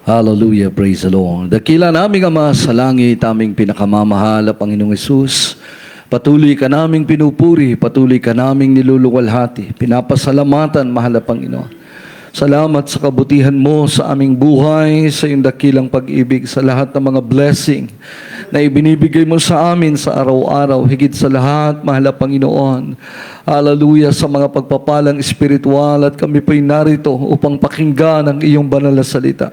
Hallelujah, praise the Lord. Dakila naming Ama sa langit, aming pinakamamahal, Panginoong Hesus. Patuloy ka naming pinupuri, patuloy ka naming niluluwalhati. Pinapasalamatan, mahal na Panginoon. Salamat sa kabutihan mo sa aming buhay, sa iyong dakilang pag-ibig, sa lahat ng mga blessing na ibinibigay mo sa amin sa araw-araw. Higit sa lahat, mahal na Panginoon. Hallelujah, sa mga pagpapalang espiritual at kami po'y narito upang pakinggan ang iyong banal na salita.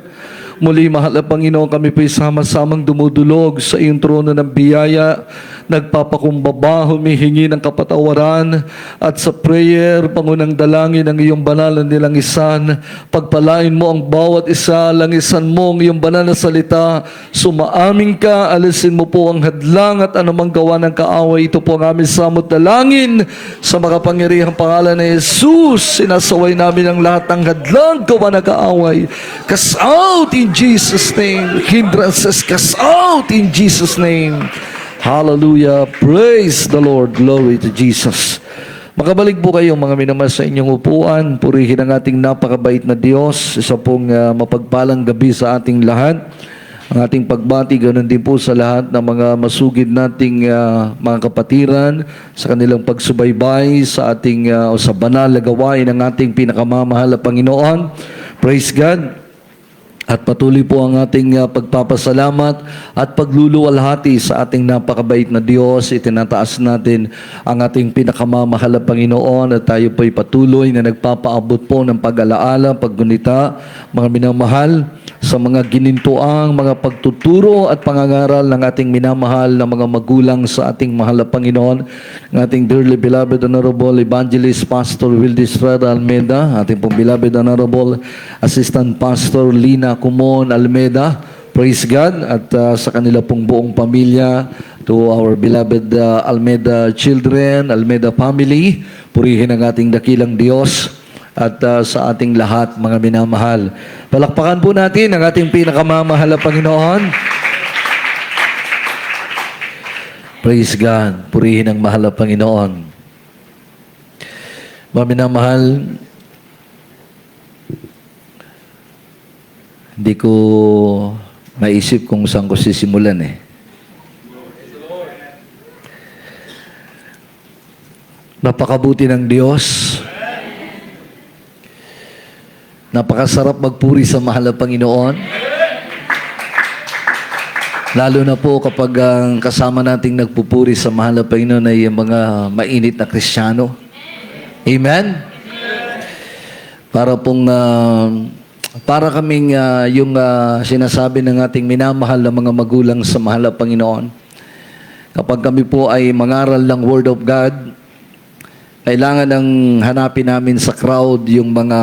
Muli, mahal na Panginoon, kami po'y sama-samang dumudulog sa iyong trono ng biyaya, nagpapakumbaba, humihingi ng kapatawaran, at sa prayer, pangunang dalangin ng iyong banal na nilangisan. Pagpalain mo ang bawat isa, langisan mo ang iyong banal na salita, sumaamin ka, alisin mo po ang hadlang at anumang gawa ng kaaway. Ito po ang aming samot dalangin sa makapangyarihang pangalan ni Jesus. Sinasaway namin ang lahat ng hadlang gawa ng kaaway. Cast out in Jesus' name. Hindrances, cast out in Jesus' name. Hallelujah. Praise the Lord. Glory to Jesus. Makabalik po kayo mga minamahal sa inyong upuan. Purihin ang ating napakabait na Diyos. Isa pong mapagpalang gabi sa ating lahat. Ang ating pagbati, ganoon din po sa lahat ng mga masugid nating mga kapatiran sa kanilang pagsubaybay sa ating o sa banal na gawain ng ating pinakamamahal na Panginoon. Praise God. At patuloy po ang ating pagpapasalamat at pagluluwalhati sa ating napakabait na Diyos. Itinataas natin ang ating pinakamamahal na Panginoon at tayo po'y patuloy na nagpapaabot po ng pag-alaala, paggunita, mga minamahal, sa mga ginintuang, mga pagtuturo at pangangaral ng ating minamahal na mga magulang sa ating mahal na Panginoon, ng ating dearly beloved Honorable Evangelist Pastor Wildy Estrada Almeida, ating pong beloved Honorable Assistant Pastor Lina Kumon Almeida, praise God, at sa kanila pong buong pamilya, to our beloved Almeida children, Almeida family, purihin ang ating dakilang Diyos. At sa ating lahat, mga minamahal. Palakpakan po natin ang ating pinakamamahal na Panginoon. Praise God. Purihin ang mahal na Panginoon. Mga minamahal, hindi ko maisip kung saan ko sisimulan eh. Napakabuti ng Diyos. Napakasarap magpuri sa mahal na Panginoon. Lalo na po kapag ang kasama nating nagpupuri sa mahal na Panginoon ay mga mainit na Kristiyano. Amen? Para kaming yung sinasabi ng ating minamahal na mga magulang sa mahal na Panginoon. Kapag kami po ay mangaral ng Word of God, kailangan ng hanapin namin sa crowd yung mga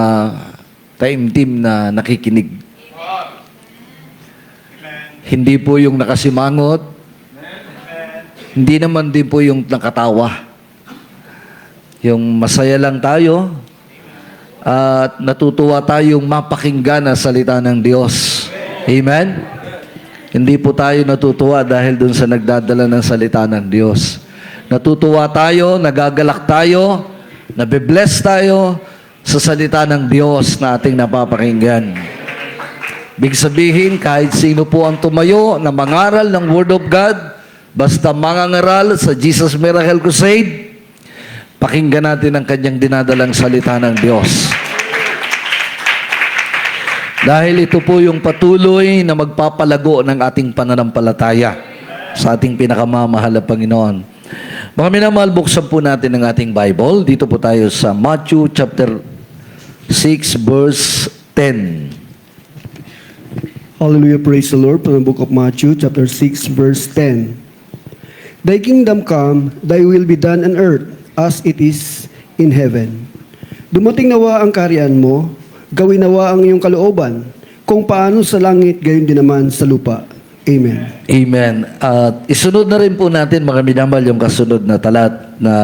taimtim na nakikinig. Hindi po yung nakasimangot. Hindi naman din po yung nakatawa. Yung masaya lang tayo at natutuwa tayong mapakinggan ang salita ng Diyos. Amen? Hindi po tayo natutuwa dahil dun sa nagdadala ng salita ng Diyos. Natutuwa tayo, nagagalak tayo, nabibless tayo sa salita ng Diyos na ating napapakinggan. Big sabihin, kahit sino po ang tumayo na mangaral ng Word of God, basta mangangaral sa Jesus Miracle Crusade, pakinggan natin ang kanyang dinadalang salita ng Diyos. Dahil ito po yung patuloy na magpapalago ng ating pananampalataya sa ating pinakamamahal na Panginoon. Mga minamahal, buksan po natin ang ating Bible. Dito po tayo sa Matthew chapter 6 verse 10. Hallelujah, praise the Lord. From the book of Matthew chapter 6 verse 10. Thy kingdom come, thy will be done on earth as it is in heaven. Dumating nawa ang kaharian mo, gawin nawa ang iyong kalooban, kung paano sa langit, gayon din naman sa lupa. Amen. Amen. At isunod na rin po natin, mga minamahal, yung kasunod na talat na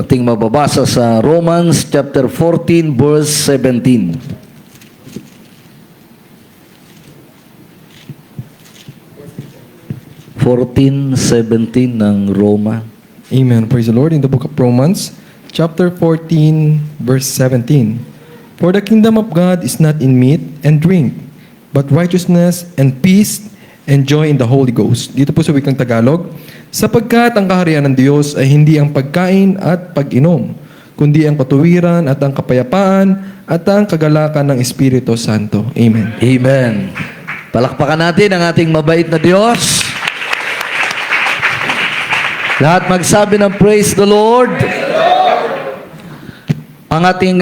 ating mababasa sa Romans chapter 14 verse 17. 14:17 ng Roma. Amen. Praise the Lord. In the book of Romans, chapter 14, verse 17. For the kingdom of God is not in meat and drink, but righteousness and peace and joy in the Holy Ghost. Dito po sa wikang Tagalog, sapagkat ang kaharian ng Diyos ay hindi ang pagkain at pag-inom, kundi ang katuwiran at ang kapayapaan at ang kagalakan ng Espiritu Santo. Amen. Amen. Palakpakan natin ang ating mabait na Diyos. Lahat magsabi ng praise the Lord. Ang ating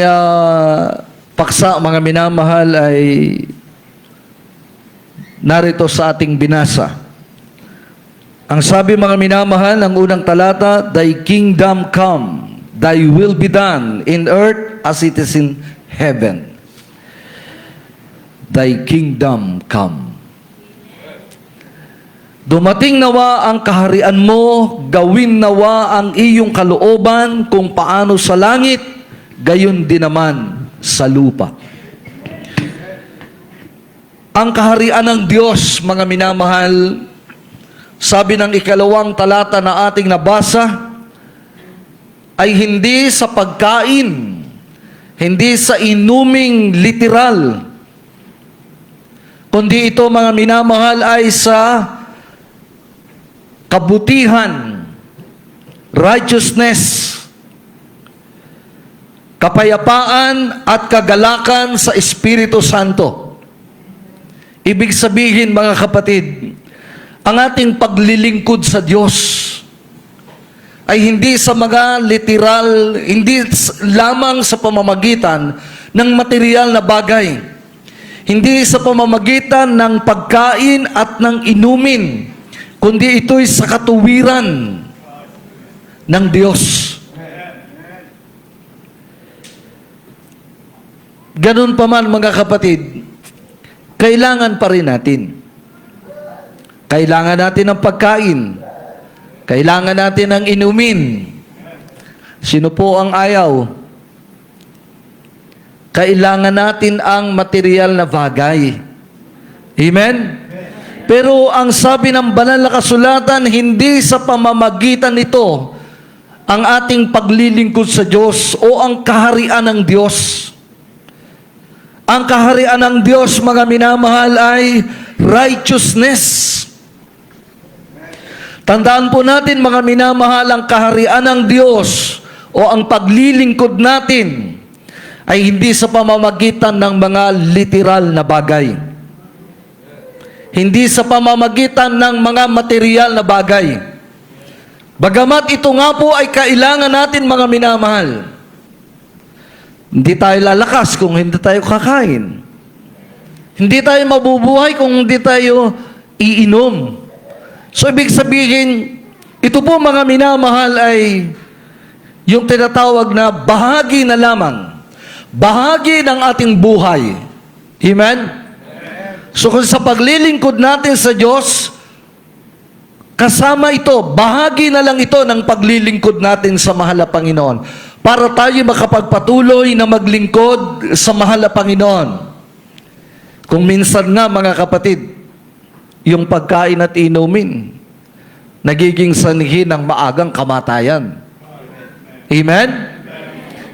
paksa, mga minamahal, ay narito sa ating binasa. Ang sabi, mga minamahal, ang unang talata, Thy kingdom come, Thy will be done in earth as it is in heaven. Thy kingdom come. Dumating nawa ang kaharian mo, gawin nawa ang iyong kalooban kung paano sa langit, gayon din naman sa lupa. Ang kaharian ng Diyos, mga minamahal, sabi ng ikalawang talata na ating nabasa, ay hindi sa pagkain, hindi sa inuming literal, kundi ito, mga minamahal, ay sa kabutihan, righteousness, kapayapaan at kagalakan sa Espiritu Santo. Ibig sabihin, mga kapatid, ang ating paglilingkod sa Diyos ay hindi sa mga literal, hindi lamang sa pamamagitan ng material na bagay, hindi sa pamamagitan ng pagkain at ng inumin, kundi ito'y sa katuwiran ng Diyos. Ganun pa man, mga kapatid, kailangan pa rin natin. Kailangan natin ng pagkain. Kailangan natin ng inumin. Sino po ang ayaw? Kailangan natin ang material na bagay. Amen? Pero ang sabi ng banal na kasulatan, hindi sa pamamagitan nito ang ating paglilingkod sa Diyos o ang kaharian ng Diyos. Ang kaharian ng Diyos, mga minamahal, ay righteousness. Tandaan po natin, mga minamahal, ang kaharian ng Diyos o ang paglilingkod natin ay hindi sa pamamagitan ng mga literal na bagay. Hindi sa pamamagitan ng mga material na bagay. Bagamat ito nga po ay kailangan natin, mga minamahal. Hindi tayo lalakas kung hindi tayo kakain. Hindi tayo mabubuhay kung hindi tayo iinom. So, ibig sabihin, ito po, mga minamahal, ay yung tinatawag na bahagi na lamang. Bahagi ng ating buhay. Amen? So, kung sa paglilingkod natin sa Diyos, kasama ito, bahagi na lang ito ng paglilingkod natin sa mahal na Panginoon. Para tayo makapagpatuloy na maglingkod sa mahal na Panginoon. Kung minsan nga, mga kapatid, yung pagkain at inumin, nagiging sanhi ng maagang kamatayan. Amen?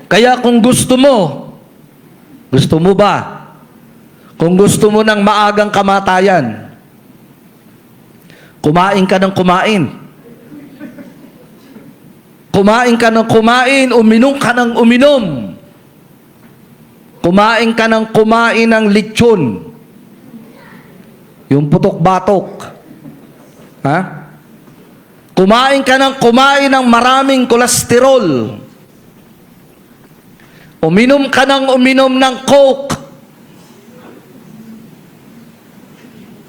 Kaya kung gusto mo ba? Kung gusto mo ng maagang kamatayan, kumain ka ng kumain. Kumain ka ng kumain, uminom ka ng uminom. Kumain ka ng kumain ng lechon. Yung putok-batok. Ha? Kumain ka ng kumain ng maraming kolesterol. Uminom ka ng uminom ng Coke.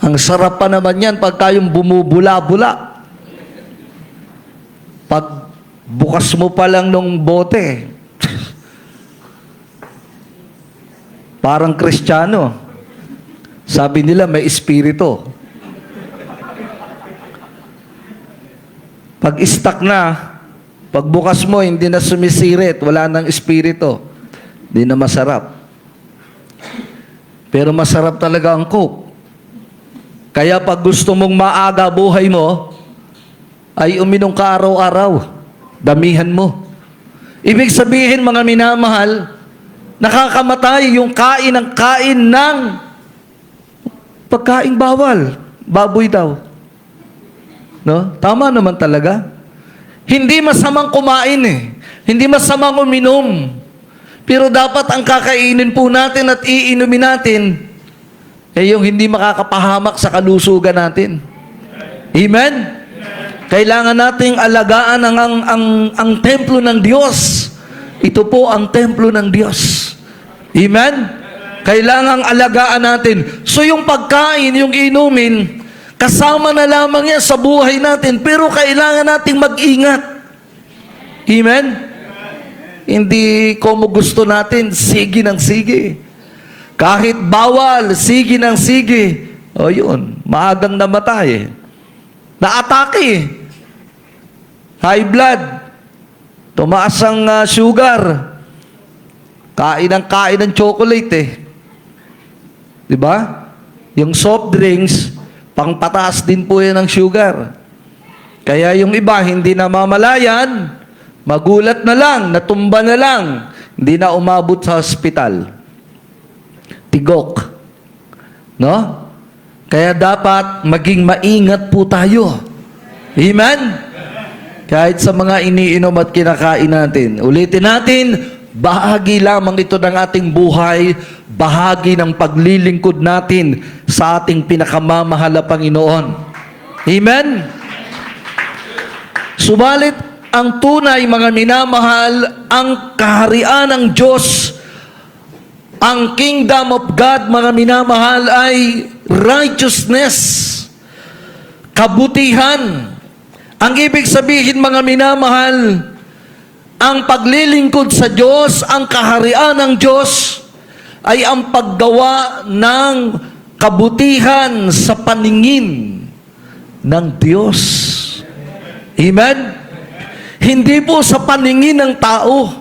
Ang sarap pa naman yan pag tayong bumubula-bula. Pag bukas mo pa lang nung bote, parang Kristiyano. Sabi nila may espiritu. Pag stuck na, pag bukas mo, hindi na sumisirit, wala nang espiritu. Hindi na masarap. Pero masarap talaga ang Coke. Kaya pag gusto mong maaga buhay mo, ay uminom ka araw-araw. Damihan mo. Ibig sabihin, mga minamahal, nakakamatay yung kain ng pagkaing bawal. Baboy daw. No? Tama naman talaga. Hindi masamang kumain eh. Hindi masamang uminom. Pero dapat ang kakainin po natin at iinumin natin yung hindi makakapahamak sa kalusugan natin. Amen? Kailangan nating alagaan ang templo ng Diyos. Ito po ang templo ng Diyos. Amen? Kailangang alagaan natin. So yung pagkain, yung inumin, kasama na lamang yan sa buhay natin, pero kailangan nating mag-ingat. Amen? Hindi como gusto natin, sige ng sige. Kahit bawal, sige ng sige. O yun, maagang namatay. Naatake. High blood. Tumaas ang sugar. Kain ng chocolate eh. Diba? Yung soft drinks, pangpataas din po yan ng sugar. Kaya yung iba, hindi na mamalayan, magulat na lang, natumba na lang, hindi na umabot sa hospital. Tigok. No? Kaya dapat maging maingat po tayo. Amen? Kahit sa mga iniinom at kinakain natin. Ulitin natin, bahagi lamang ito ng ating buhay, bahagi ng paglilingkod natin sa ating pinakamamahal na Panginoon. Amen? Subalit, ang tunay, mga minamahal, ang kaharian ng Diyos, ang kingdom of God, mga minamahal, ay righteousness, kabutihan. Ang ibig sabihin, mga minamahal, ang paglilingkod sa Diyos, ang kaharian ng Diyos, ay ang paggawa ng kabutihan sa paningin ng Diyos. Amen? Hindi po sa paningin ng tao.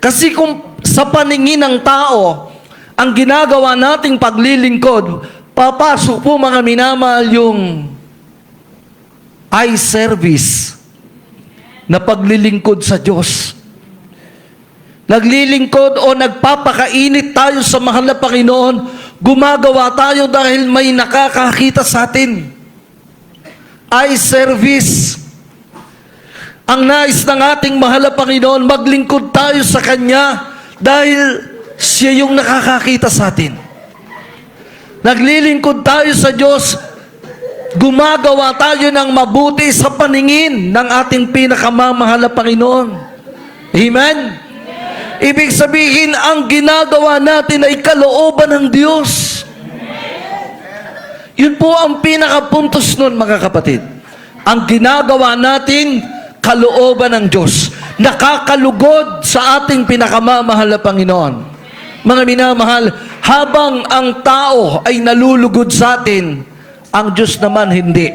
Kasi kung sa paningin ng tao, ang ginagawa nating paglilingkod, papasok po, mga minamahal, yung eye service na paglilingkod sa Diyos. Naglilingkod o nagpapakainit tayo sa mahal na Panginoon, gumagawa tayo dahil may nakakakita sa atin. Eye service. Ang nais ng ating mahal na Panginoon, maglingkod tayo sa Kanya dahil siya yung nakakakita sa atin. Naglilingkod tayo sa Diyos, gumagawa tayo ng mabuti sa paningin ng ating pinakamamahal na Panginoon. Amen? Ibig sabihin, ang ginagawa natin ay kalooban ng Diyos. Yun po ang pinakapuntos nun, mga kapatid. Ang ginagawa natin, kalooban ng Diyos. Nakakalugod sa ating pinakamamahal na Panginoon. Mga minamahal, habang ang tao ay nalulugod sa atin, ang Diyos naman hindi.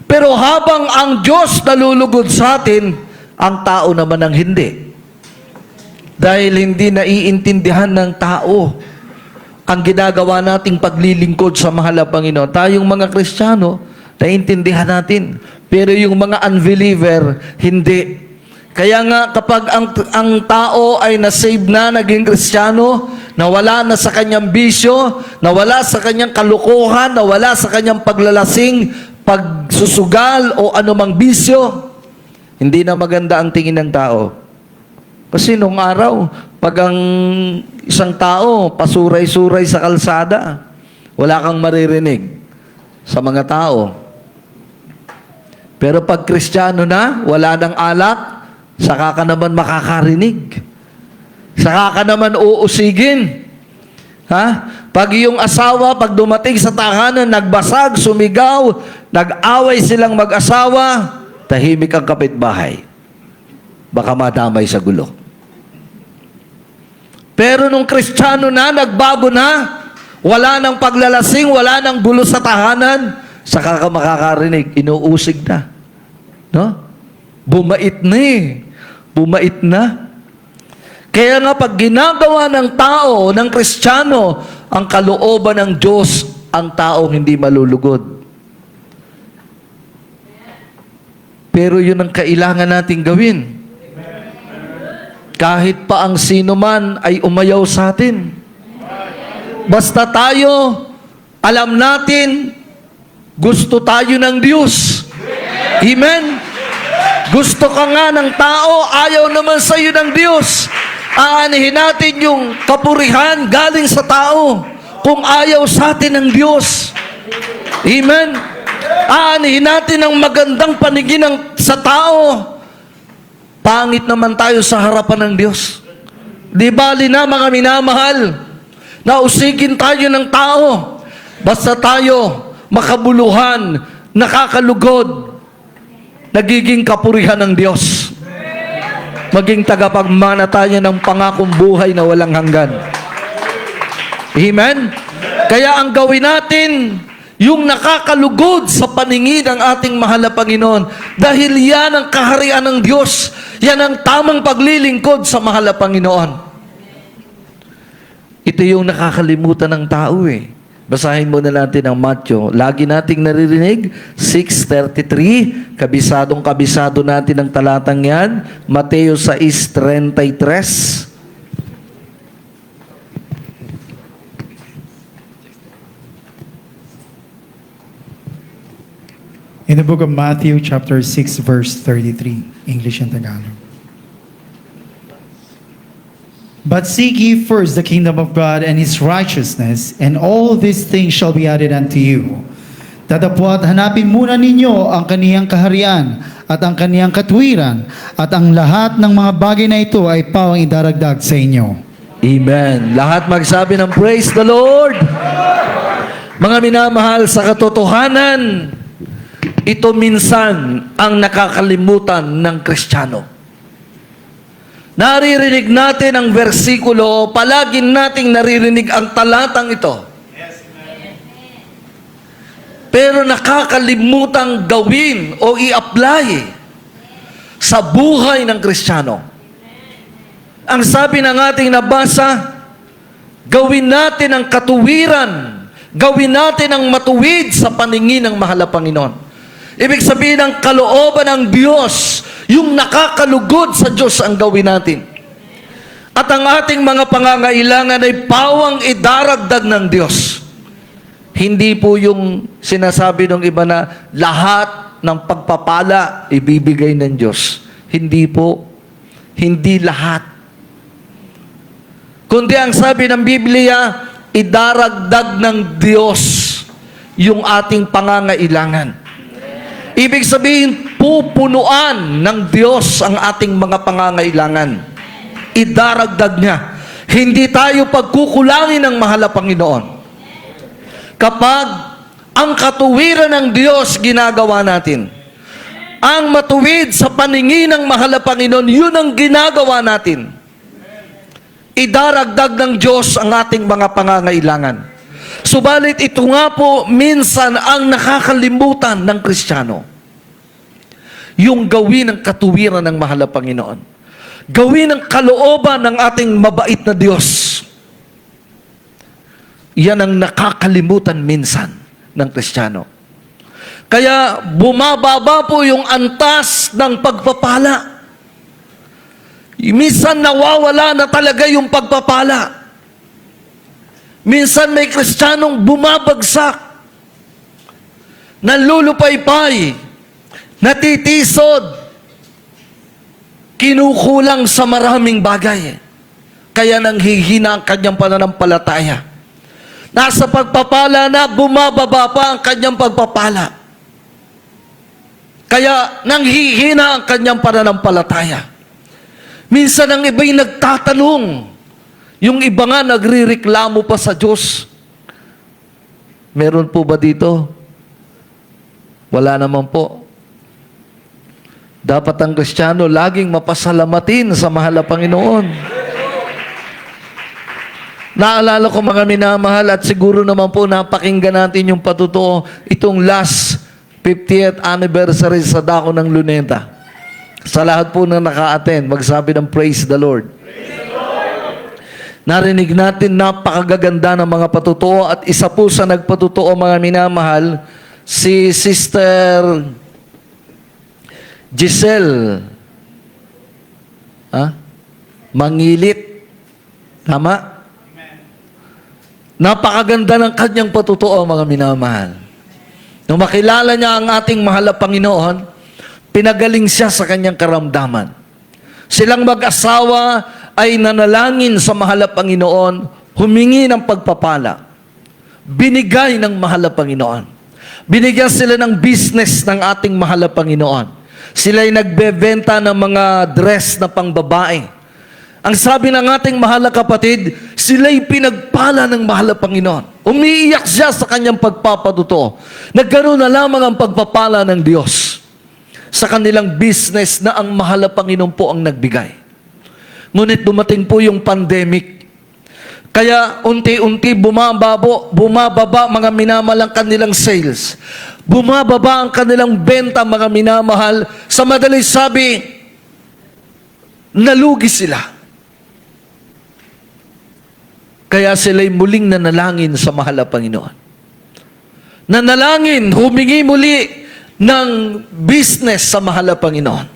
Pero habang ang Diyos nalulugod sa atin, ang tao naman ang hindi. Dahil hindi naiintindihan ng tao ang ginagawa nating paglilingkod sa mahal na Panginoon. Tayong mga Kristiyano, naiintindihan natin. Pero yung mga unbeliever, hindi. Kaya nga kapag ang tao ay nasave na, naging Kristiyano, nawala na sa kanyang bisyo, nawala sa kanyang kalukuhan, nawala sa kanyang paglalasing, pagsusugal o anumang bisyo, hindi na maganda ang tingin ng tao. Kasi nung araw, pag ang isang tao pasuray-suray sa kalsada, wala kang maririnig sa mga tao. Pero pag Kristiyano na, wala nang alak, saka ka naman makakarinig. Saka ka naman uusigin. Ha? Pag yung asawa, pag dumating sa tahanan, nagbasag, sumigaw, nag-away silang mag-asawa, tahimik ang kapitbahay. Baka madamay sa gulo. Pero nung Kristiyano na, nagbago na, wala nang paglalasing, wala nang gulo sa tahanan, saka ka makakarinig, inuusig na. No? Bumait na eh. Bumait na. Kaya nga pag ginagawa ng tao, ng Kristiyano, ang kalooban ng Diyos, ang tao hindi malulugod. Pero yun ang kailangan nating gawin. Kahit pa ang sino man ay umayaw sa atin. Basta tayo, alam natin, gusto tayo ng Diyos. Amen? Gusto ka nga ng tao, ayaw naman sa iyo ng Diyos. Aanihin natin yung kapurihan galing sa tao kung ayaw sa atin ng Diyos. Amen? Aanihin natin ang magandang paningin sa tao. Pangit naman tayo sa harapan ng Diyos. Di bali na mga minamahal, nausigin tayo ng tao. Basta tayo makabuluhan, nakakalugod, nagiging kapurihan ng Diyos. Maging tagapagmana tayo ng pangakong buhay na walang hanggan. Amen? Kaya ang gawin natin, yung nakakalugod sa paningin ng ating mahal na Panginoon, dahil yan ang kaharian ng Diyos, yan ang tamang paglilingkod sa mahal na Panginoon. Ito yung nakakalimutan ng tao eh. Basahin muna natin ang Matthew. Lagi nating naririnig, 6:33. Kabisado natin ang talatang yan. Mateo 6:33. In the book of Matthew, chapter 6, verse 33, English and Tagalog. But seek ye first the kingdom of God and His righteousness, and all these things shall be added unto you. Tatapwat hanapin muna ninyo ang kaniyang kaharian at ang kaniyang katwiran, at ang lahat ng mga bagay na ito ay pawang idaragdag sa inyo. Amen. Lahat magsabi ng praise the Lord. Mga minamahal, sa katotohanan, ito minsan ang nakakalimutan ng Kristiyano. Naririnig natin ang versikulo, palagi nating naririnig ang talatang ito. Pero nakakalimutang gawin o i-apply sa buhay ng Kristiyano. Ang sabi ng ating nabasa, gawin natin ang katuwiran, gawin natin ang matuwid sa paningin ng mahal na Panginoon. Ibig sabihin ng kalooban ng Diyos, yung nakakalugod sa Diyos ang gawin natin. At ang ating mga pangangailangan ay pawang idaragdag ng Diyos. Hindi po yung sinasabi ng iba na lahat ng pagpapala ibibigay ng Diyos. Hindi po. Hindi lahat. Kundi ang sabi ng Biblia, idaragdag ng Diyos yung ating pangangailangan. Ibig sabihin, pupunuan ng Diyos ang ating mga pangangailangan. Idaragdag niya. Hindi tayo pagkukulangin ng mahal na Panginoon. Kapag ang katuwiran ng Diyos ginagawa natin, ang matuwid sa paningin ng mahal na Panginoon, yun ang ginagawa natin. Idaragdag ng Diyos ang ating mga pangangailangan. Subalit ito nga po minsan ang nakakalimutan ng Kristiyano. Yung gawin ng katuwiran ng mahal na Panginoon. Gawin ang kalooban ng ating mabait na Diyos. Yan ang nakakalimutan minsan ng Kristiyano. Kaya bumababa po yung antas ng pagpapala. Minsan nawawala na talaga yung pagpapala. Minsan may Kristiyanong bumabagsak, nalulupaypay, natitisod, kinukulang sa maraming bagay. Kaya nanghihina ang kanyang pananampalataya. Nasa pagpapala na, bumababa pa ang kanyang pagpapala. Kaya nanghihina ang kanyang pananampalataya. Minsan ang iba'y nagtatanong, yung iba nga nagrireklamo pa sa Diyos. Meron po ba dito? Wala naman po. Dapat ang Kristiyano laging mapasalamatin sa mahal na Panginoon. Naalala ko mga minamahal at siguro naman po napakinggan natin yung patutuo itong last 50th anniversary sa Dako ng Luneta. Sa lahat po na naka-attend, magsabi ng praise the Lord. Narinig natin napakagaganda ng mga patutuo at isa po sa nagpatutuo mga minamahal, si Sister Giselle. mangilit. Tama? Napakaganda ng kanyang patutuo, mga minamahal. Nung makilala niya ang ating mahal na Panginoon, pinagaling siya sa kanyang karamdaman. Silang mag-asawa ay nanalangin sa mahal na Panginoon, humingi ng pagpapala. Binigay ng mahal na Panginoon. Binigyan sila ng business ng ating mahal na Panginoon. Sila'y nagbebenta ng mga dress na pangbabae. Ang sabi ng ating mahal na kapatid, sila'y pinagpala ng mahal na Panginoon. Umiiyak siya sa kanyang pagpapatuto. Nagkaroon na lamang ang pagpapala ng Diyos sa kanilang business na ang mahal na Panginoon po ang nagbigay. Ngunit dumating po yung pandemic. Kaya unti-unti bumababa mga minamahal ang kanilang sales. Bumababa ang kanilang benta, mga minamahal. Sa madaling sabi, nalugi sila. Kaya sila'y muling nanalangin sa mahal na Panginoon. Nanalangin, humingi muli ng business sa mahal na Panginoon.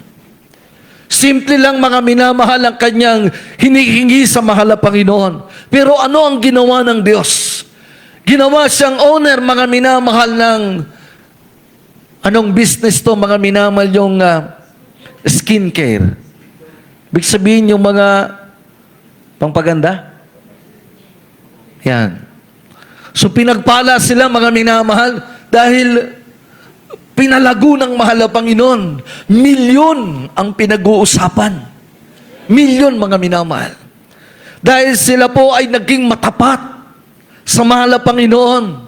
Simple lang, mga minamahal, ang kanyang hinihingi sa mahal na Panginoon. Pero ano ang ginawa ng Diyos? Ginawa siyang owner, mga minamahal, ng anong business to, mga minamahal, yung skincare. Ibig sabihin yung mga pangpaganda. Yan. So pinagpala sila, mga minamahal, dahil pinalago ng mahal na Panginoon. Milyon ang pinag-uusapan. Milyon, mga minamahal. Dahil sila po ay naging matapat sa mahal na Panginoon.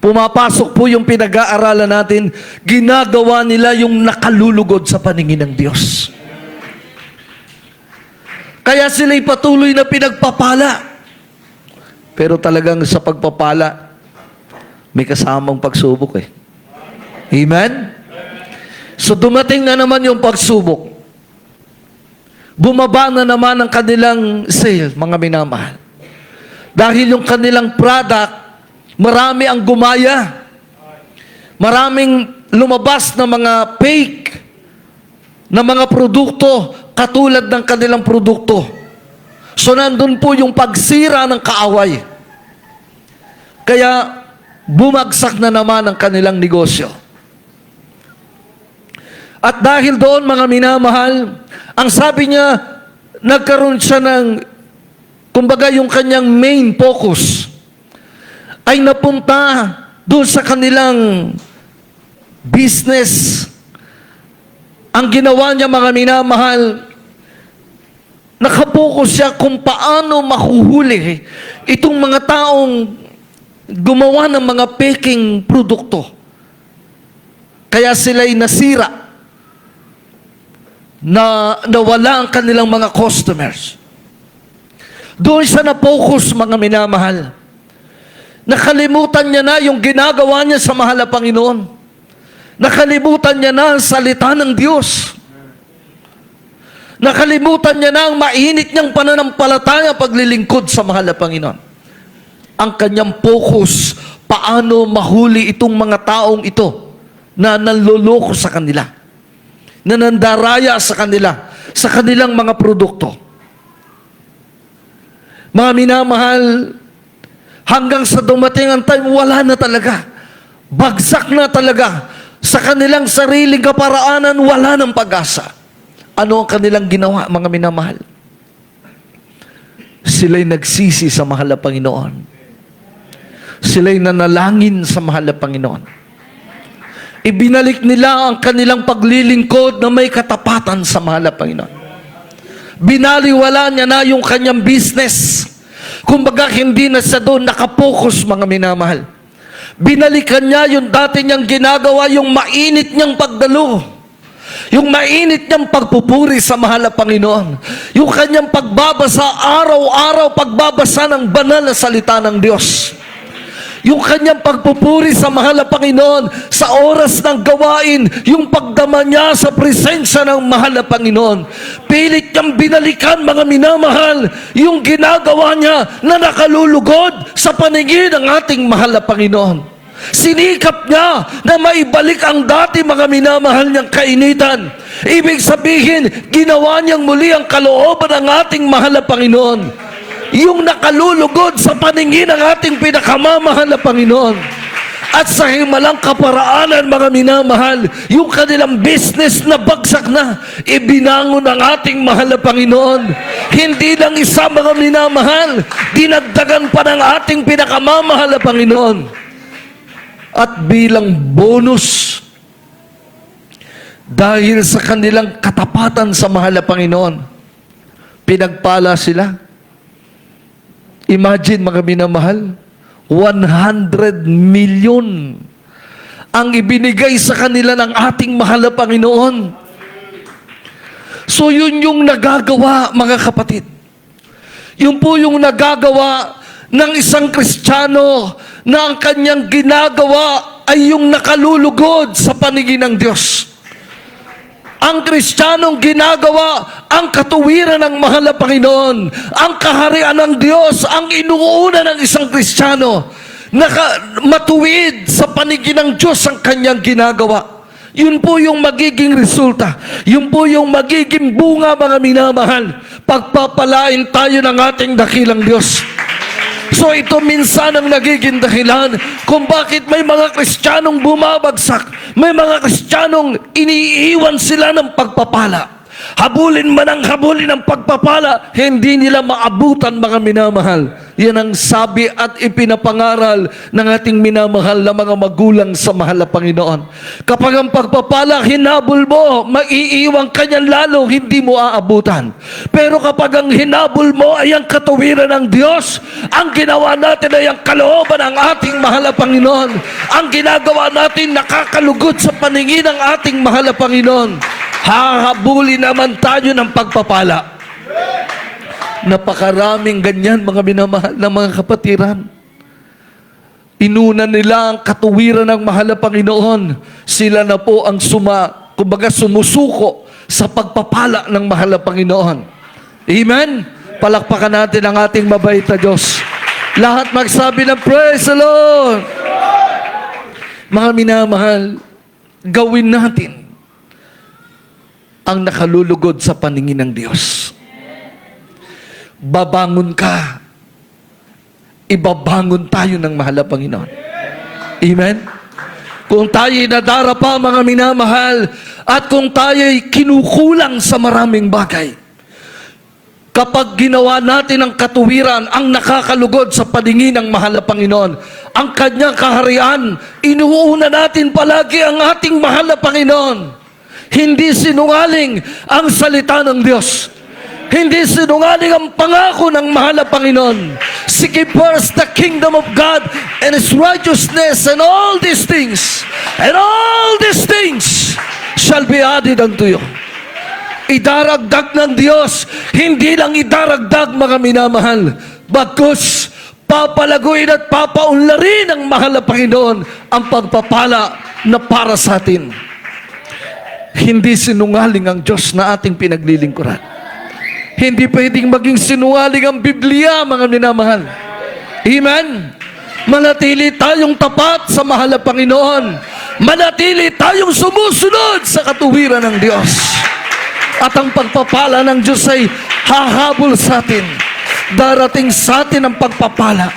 Pumapasok po yung pinag-aaralan natin, ginagawa nila yung nakalulugod sa paningin ng Diyos. Kaya sila'y patuloy na pinagpapala. Pero talagang sa pagpapala, may kasamang pagsubok eh. Amen? So dumating na naman yung pagsubok. Bumaba na naman ang kanilang sale, mga minamahal. Dahil yung kanilang product, marami ang gumaya. Maraming lumabas na mga fake na mga produkto katulad ng kanilang produkto. So nandun po yung pagsira ng kaaway. Kaya bumagsak na naman ang kanilang negosyo. At dahil doon, mga minamahal, ang sabi niya, nagkaroon siya ng, kumbaga yung kanyang main focus, ay napunta doon sa kanilang business. Ang ginawa niya, mga minamahal, nakapokus siya kung paano mahuhuli itong mga taong gumawa ng mga peking produkto. Kaya sila'y nasira na nawala ang kanilang mga customers. Doon siya na-focus, mga minamahal. Nakalimutan niya na yung ginagawa niya sa mahal na Panginoon. Nakalimutan niya na ang salita ng Diyos. Nakalimutan niya na ang mainit niyang pananampalataya paglilingkod sa mahal na Panginoon. Ang kanyang focus, paano mahuli itong mga taong ito na nanloloko sa kanila, na nandaraya sa kanila, sa kanilang mga produkto. Mga minamahal, hanggang sa dumating ang time, wala na talaga. Bagsak na talaga. Sa kanilang sariling kaparaanan, wala ng pag-asa. Ano ang kanilang ginawa, mga minamahal? Sila'y nagsisi sa mahal na Panginoon. Sila'y nanalangin sa mahal na Panginoon. Ibinalik nila ang kanilang paglilingkod na may katapatan sa mahal na Panginoon. Binaliwala niya na yung kanyang business. Kumbaga, hindi na siya doon nakapokus, mga minamahal. Binalikan niya yung dati niyang ginagawa, yung mainit niyang pagdalo. Yung mainit niyang pagpupuri sa mahal na Panginoon. Yung kanyang pagbabasa, araw-araw pagbabasa ng banal na salita ng Diyos. Yung kanyang pagpupuri sa mahal na Panginoon sa oras ng gawain, yung pagdama niya sa presensya ng mahal na Panginoon. Pilit niyang binalikan, mga minamahal, yung ginagawa niya na nakalulugod sa paningin ng ating mahal na Panginoon. Sinikap niya na maibalik ang dati, mga minamahal niyang kainitan. Ibig sabihin, ginawa niyang muli ang kalooban ng ating mahal na Panginoon. Yung nakalulugod sa paningin ng ating pinakamamahal na Panginoon. At sa himalang kaparaanan, mga minamahal, yung kanilang business na bagsak na, ibinangon ng ating mahal na Panginoon. Hindi lang isa, mga minamahal, dinagdagan pa ng ating pinakamamahal na Panginoon. At bilang bonus, dahil sa kanilang katapatan sa mahal na Panginoon, pinagpala sila. Imagine, mga minamahal, 100 million ang ibinigay sa kanila ng ating mahal na Panginoon. So yun yung nagagawa, mga kapatid. Yun po yung nagagawa ng isang Kristiyano na ang kanyang ginagawa ay yung nakalulugod sa paningin ng Diyos. Ang Kristiyanong ginagawa ang katuwiran ng mahal na Panginoon. Ang kaharian ng Diyos ang inuuna ng isang Kristiyano. Matuwid sa paningin ng Diyos ang kanyang ginagawa. Yun po yung magiging resulta. Yun po yung magiging bunga, mga minamahal. Pagpapalain tayo ng ating dakilang Diyos. So ito minsan ang nagiging dahilan kung bakit may mga Kristiyanong bumabagsak, may mga Kristiyanong iniiwan sila ng pagpapala. Habulin man ang habulin ng pagpapala, hindi nila maabutan, mga minamahal. Yan ang sabi at ipinapangaral ng ating minamahal na mga magulang sa mahal na Panginoon. Kapag ang pagpapala hinabol mo, maiiwang kanyan lalo, hindi mo aabutan. Pero kapag ang hinabol mo ay ang katuwiran ng Diyos, ang ginawa natin ay ang kalooban ng ating mahal na Panginoon. Ang ginagawa natin nakakalugod sa paningin ng ating mahal na Panginoon. Hahabulin naman tayo ng pagpapala. Napakaraming ganyan, mga minamahal na mga kapatiran. Inuna nila ang katuwiran ng mahal na Panginoon. Sila na po ang sumusuko sa pagpapala ng mahal na Panginoon. Amen? Palakpakan natin ang ating mabait na Diyos. Lahat magsabi ng praise the Lord. Mga minamahal, gawin natin ang nakalulugod sa paningin ng Diyos. Babangon ka. Ibabangon tayo ng mahal na Panginoon. Amen? Kung tayo'y nadarapa, mga minamahal, at kung tayo'y kinukulang sa maraming bagay, kapag ginawa natin ang katuwiran, ang nakakalugod sa paningin ng mahal na Panginoon, ang kanyang kaharian, inuuna natin palagi ang ating mahal na Panginoon. Hindi sinungaling ang salita ng Diyos. Hindi sinungaling ang pangako ng mahal na Panginoon. Seek ye first the kingdom of God and His righteousness, and all these things shall be added unto you. Idaragdag ng Diyos, hindi lang idaragdag, mga minamahal, bagkus papalaguin at papaunlarin ng mahal na Panginoon ang pagpapala na para sa atin. Hindi sinungaling ang Diyos na ating pinaglilingkuran. Hindi pwedeng maging sinungaling ang Biblia, mga minamahal. Amen? Manatili tayong tapat sa mahal na Panginoon. Manatili tayong sumusunod sa katuwiran ng Diyos. At ang pagpapala ng Diyos ay hahabol sa atin. Darating sa atin ang pagpapala.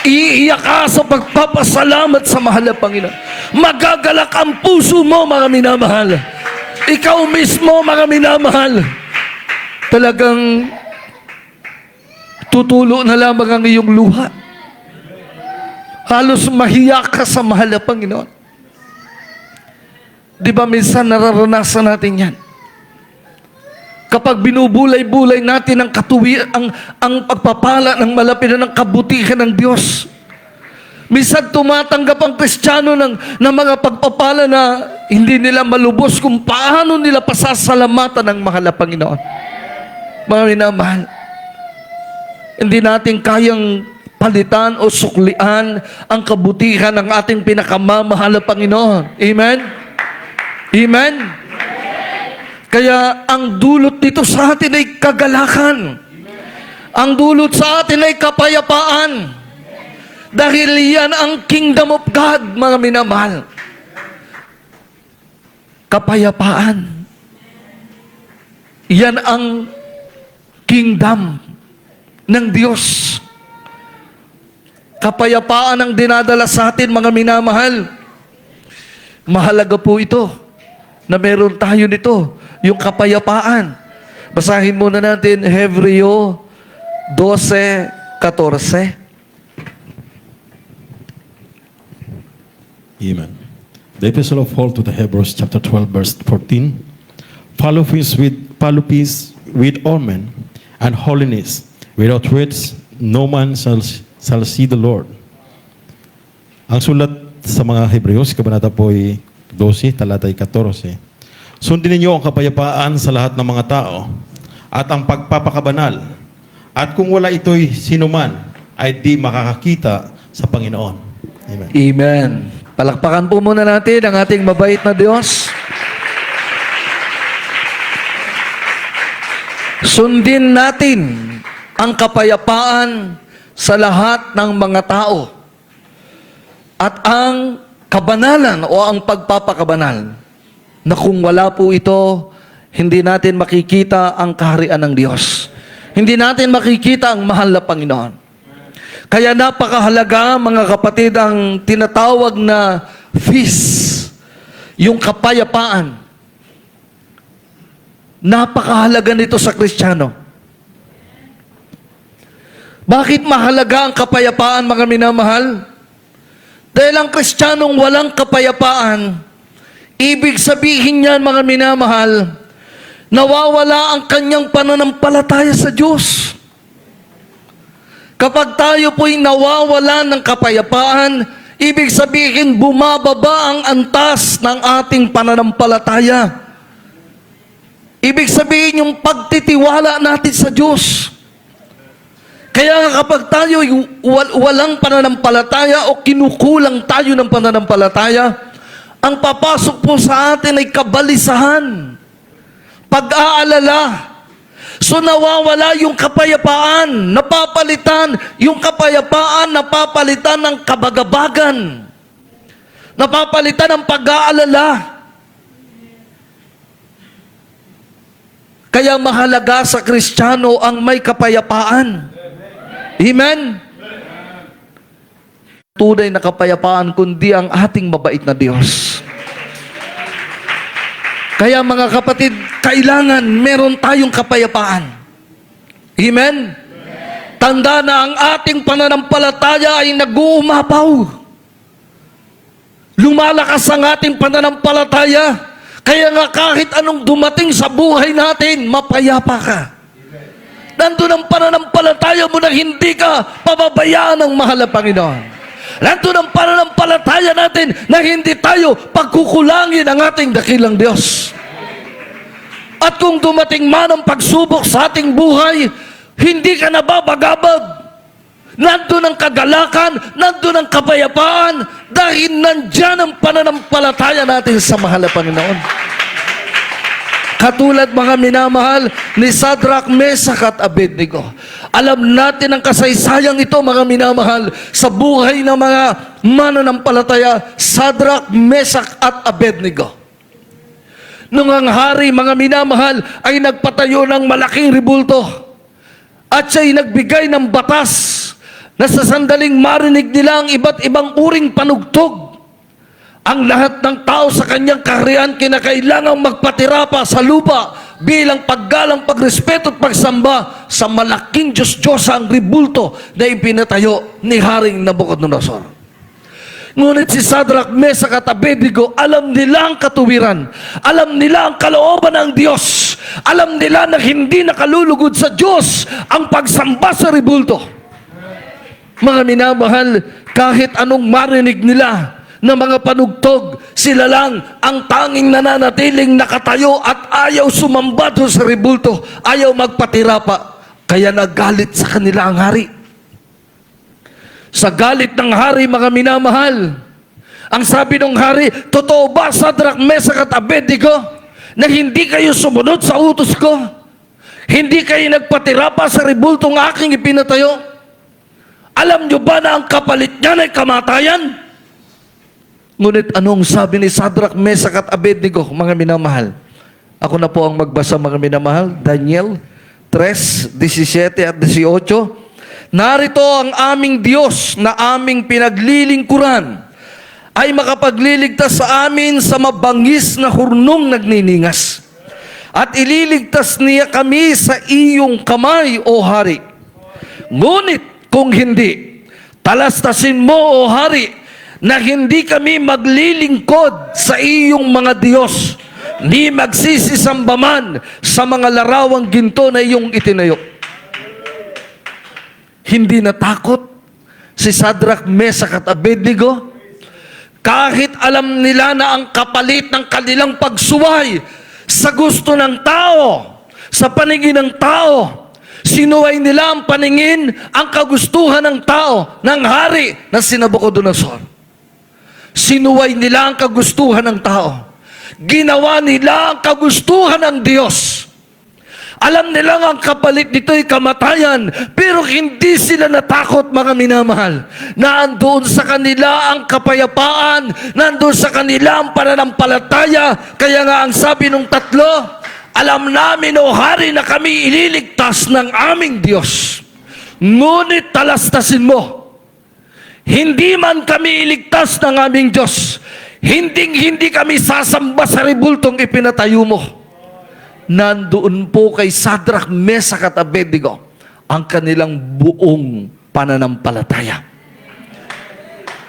Iiyak ka sa pagpapasalamat sa mahal na Panginoon. Magagalak ang puso mo, mga minamahal. Ikaw mismo, mga minamahal, talagang tutulo na lamang ang iyong luha. Halos mahiyak ka sa mahal na Panginoon. Di ba minsan nararanasan natin yan? Kapag binubulay-bulay natin ang ang pagpapala ng malapit na ng kabutihan ng Diyos. Minsan tumatanggap ang Kristiyano ng mga pagpapala na hindi nila malubos kung paano nila pasasalamatan ng mahal na Panginoon. Mga minamahal, hindi natin kayang palitan o suklian ang kabutihan ng ating pinakamamahal na Panginoon. Amen? Amen? Kaya ang dulot dito sa atin ay kagalakan. Ang dulot sa atin ay kapayapaan. Dahil yan ang kingdom of God, mga minamahal. Kapayapaan. Yan ang kingdom ng Diyos. Kapayapaan ang dinadala sa atin, mga minamahal. Mahalaga po ito na meron tayo nito, yung kapayapaan. Basahin muna natin Hebreo 12:14. Amen. The Epistle of Paul to the Hebrews, chapter 12, verse 14. Follow peace with all men, and holiness, without which no man shall see the Lord. Ang sulat sa mga Hebreos, kabanata po ay 12, talatay 14. Sundin ninyo ang kapayapaan sa lahat ng mga tao, at ang pagpapakabanal, at kung wala ito'y sinuman, ay di makakakita sa Panginoon. Amen. Amen. Palakpakan po muna natin ang ating mabait na Diyos. Sundin natin ang kapayapaan sa lahat ng mga tao at ang kabanalan o ang pagpapakabanal na kung wala po ito, hindi natin makikita ang kaharian ng Diyos. Hindi natin makikita ang mahal na Panginoon. Kaya napakahalaga, mga kapatid, ang tinatawag na peace, yung kapayapaan. Napakahalaga nito sa Kristiyano. Bakit mahalaga ang kapayapaan, mga minamahal? Dahil ang Kristiyanong walang kapayapaan, ibig sabihin niyan, mga minamahal, nawawala ang kanyang pananampalataya sa Diyos. Kapag tayo po'y nawawala ng kapayapaan, ibig sabihin bumababa ang antas ng ating pananampalataya. Ibig sabihin yung pagtitiwala natin sa Diyos. Kaya nga kapag tayo walang pananampalataya o kinukulang tayo ng pananampalataya, ang papasok po sa atin ay kabalisahan, pag-aalala. So nawawala yung kapayapaan, napapalitan yung kapayapaan, napapalitan ng kabagabagan, napapalitan ng pag-aalala. Kaya mahalaga sa Kristiyano ang may kapayapaan. Amen? Tunay na kapayapaan kundi ang ating mabait na Diyos. Kaya mga kapatid, kailangan meron tayong kapayapaan. Amen? Tanda na ang ating pananampalataya ay nag-uumapaw. Lumalakas ang ating pananampalataya. Kaya nga kahit anong dumating sa buhay natin, mapayapa ka. Nandun ang pananampalataya mo na hindi ka pababayaan ng mahal na Panginoon. Nandun ang pananampalataya natin na hindi tayo pagkukulangin ang ating dakilang Diyos. At kung dumating man ang pagsubok sa ating buhay, hindi ka nababagabag. Nandun ang kagalakan, nandun ang kapayapaan, dahil nandyan ang pananampalataya natin sa mahal na Panginoon. Katulad, mga minamahal, ni Shadrach, Meshach at Abednego. Alam natin ang kasaysayang ito, mga minamahal, sa buhay ng mga mananampalataya, Shadrach, Meshach at Abednego. Nung ang hari, mga minamahal, ay nagpatayo ng malaking ribulto at siya'y nagbigay ng batas na sa sandaling marinig nila ang iba't ibang uring panugtog, ang lahat ng tao sa kanyang kaharian kinakailangang magpatira pa sa lupa bilang paggalang, pagrespeto at pagsamba sa malaking Diyos-Diyos ang ribulto na ipinatayo ni Haring Nabucodonosor. Ngunit si Shadrach, Meshach at Abednego, alam nila ang katuwiran, alam nila ang kalooban ng Diyos, alam nila na hindi nakalulugod sa Diyos ang pagsamba sa ribulto. Mga minamahal, kahit anong marinig nila na mga panugtog, sila lang ang tanging nananatiling nakatayo at ayaw sumamba doon sa ribulto, ayaw magpatira pa. Kaya nagalit sa kanila ang hari. Sa galit ng hari, mga minamahal, ang sabi ng hari, totoo ba, Shadrach, Meshach at Abednego, na hindi kayo sumunod sa utos ko? Hindi kayo nagpatira pa sa ribultong aking ipinatayo? Alam nyo ba na ang kapalit niyan ay kamatayan? Ngunit anong sabi ni Shadrach, Meshach at Abednego, mga minamahal? Ako na po ang magbasa, mga minamahal. Daniel 3:17 at 18. Narito ang aming Diyos na aming pinaglilingkuran ay makapagliligtas sa amin sa mabangis na hurnong nagniningas. At ililigtas niya kami sa iyong kamay, O Hari. Ngunit kung hindi, talastasin mo, O Hari, na hindi kami maglilingkod sa iyong mga Diyos, ni magsisisamba man sa mga larawang ginto na iyong itinayo. Hindi natakot si Sadrach, Mesach at Abednego kahit alam nila na ang kapalit ng kanilang pagsuway sa gusto ng tao, sa paningin ng tao, sinuway nila ang paningin, ang kagustuhan ng tao, ng hari na si Nabucodonosor. Sinuway nila ang kagustuhan ng tao. Ginawa nila ang kagustuhan ng Diyos. Alam nila ang kapalit nito ay kamatayan, pero hindi sila natakot, mga minamahal. Nandoon sa kanila ang kapayapaan, nandoon sa kanila ang pananampalataya. Kaya nga ang sabi nung tatlo, alam namin, O Hari, na kami ililigtas ng aming Diyos. Ngunit talastasin mo, hindi man kami iligtas ng aming Diyos, hindi kami sasamba sa rebultong ipinatayo mo. Nandoon po kay Sadrach, Mesach at Abednego ang kanilang buong pananampalataya.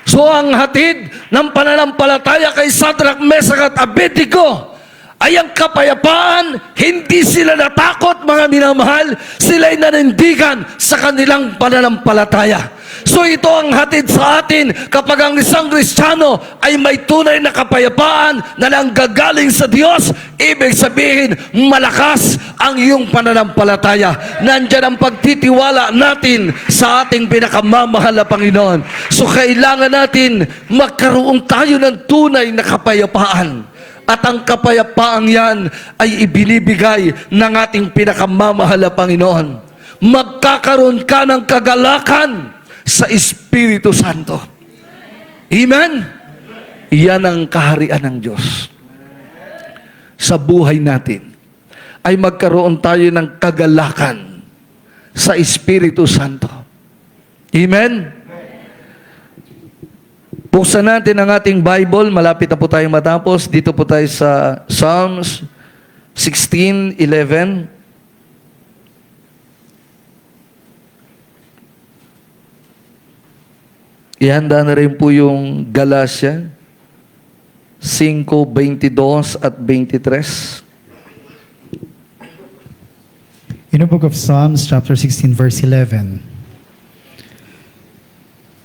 So ang hatid ng pananampalataya kay Sadrach, Mesach at Abednego ay ang kapayapaan. Hindi sila natakot, mga minamahal. Sila'y nanindigan sa kanilang pananampalataya. So ito ang hatid sa atin kapag ang isang Kristiyano ay may tunay na kapayapaan na nanggagaling sa Diyos. Ibig sabihin, malakas ang iyong pananampalataya. Nandyan ang pagtitiwala natin sa ating pinakamamahal na Panginoon. So kailangan natin magkaroon tayo ng tunay na kapayapaan. At ang kapayapaang yan ay ibinibigay ng ating pinakamamahal na Panginoon. Magkakaroon ka ng kagalakan sa Espiritu Santo. Amen? Yan ang kaharian ng Diyos. Sa buhay natin, ay magkaroon tayo ng kagalakan sa Espiritu Santo. Amen? Buksan natin ang ating Bible. Malapit na po tayong matapos. Dito po tayo sa Psalms 16:11. Ihanda na rin po yung Galatia 5:22 at 23. In the book of Psalms, chapter 16, verse 11.